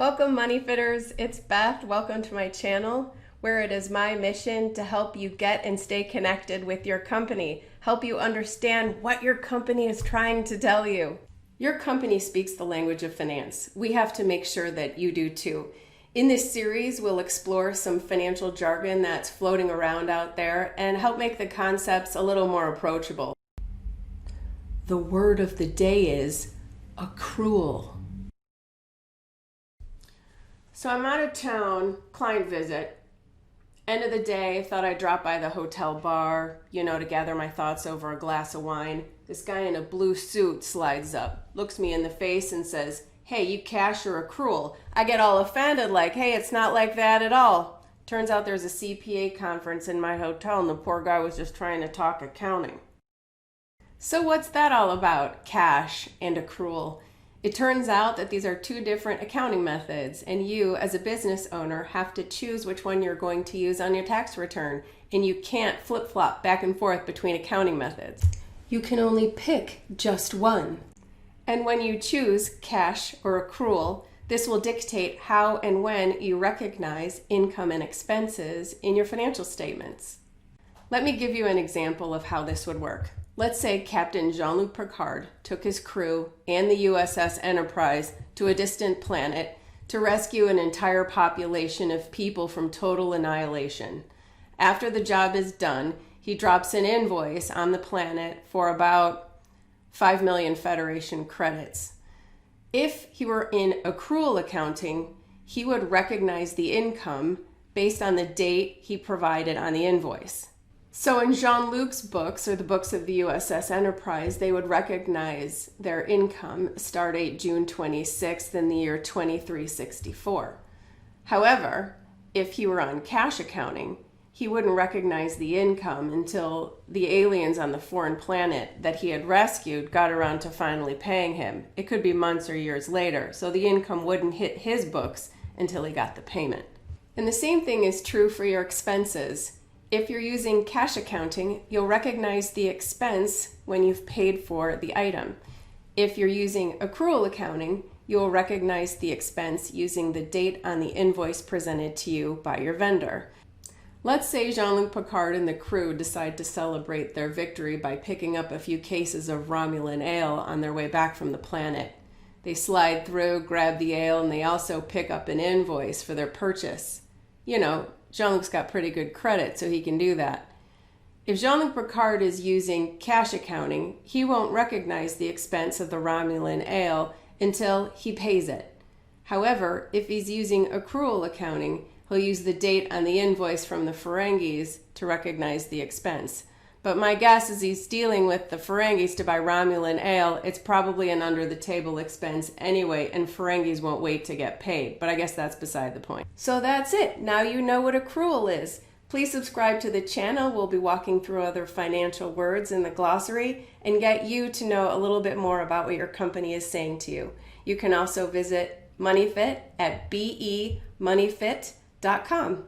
Welcome, Money Fitters. It's Beth. Welcome to my channel, where it is my mission to help you get and stay connected with your company, help you understand what your company is trying to tell you. Your company speaks the language of finance. We have to make sure that you do too. In this series, we'll explore some financial jargon that's floating around out there and help make the concepts a little more approachable. The word of the day is accrual. So I'm out of town, client visit. End of the day, thought I'd drop by the hotel bar, to gather my thoughts over a glass of wine. This guy in a blue suit slides up, looks me in the face and says, "Hey, you cash or accrual?" I get all offended like, "Hey, it's not like that at all." Turns out there's a CPA conference in my hotel and the poor guy was just trying to talk accounting. So what's that all about, cash and accrual? It turns out that these are two different accounting methods, and you, as a business owner, have to choose which one you're going to use on your tax return, and you can't flip-flop back and forth between accounting methods. You can only pick just one. And when you choose cash or accrual, this will dictate how and when you recognize income and expenses in your financial statements. Let me give you an example of how this would work. Let's say Captain Jean-Luc Picard took his crew and the USS Enterprise to a distant planet to rescue an entire population of people from total annihilation. After the job is done, he drops an invoice on the planet for about 5 million Federation credits. If he were in accrual accounting, he would recognize the income based on the date he provided on the invoice. So in Jean-Luc's books, or the books of the USS Enterprise, they would recognize their income start date June 26th in the year 2364. However, if he were on cash accounting, he wouldn't recognize the income until the aliens on the foreign planet that he had rescued got around to finally paying him. It could be months or years later, so the income wouldn't hit his books until he got the payment. And the same thing is true for your expenses. If you're using cash accounting, you'll recognize the expense when you've paid for the item. If you're using accrual accounting, you'll recognize the expense using the date on the invoice presented to you by your vendor. Let's say Jean-Luc Picard and the crew decide to celebrate their victory by picking up a few cases of Romulan ale on their way back from the planet. They slide through, grab the ale, and they also pick up an invoice for their purchase. Jean-Luc's got pretty good credit, so he can do that. If Jean-Luc Picard is using cash accounting, he won't recognize the expense of the Romulan ale until he pays it. However, if he's using accrual accounting, he'll use the date on the invoice from the Ferengis to recognize the expense. But my guess is he's dealing with the Ferengis to buy Romulan ale. It's probably an under-the-table expense anyway, and Ferengis won't wait to get paid. But I guess that's beside the point. So that's it. Now you know what accrual is. Please subscribe to the channel. We'll be walking through other financial words in the glossary and get you to know a little bit more about what your company is saying to you. You can also visit MoneyFit at bemoneyfit.com.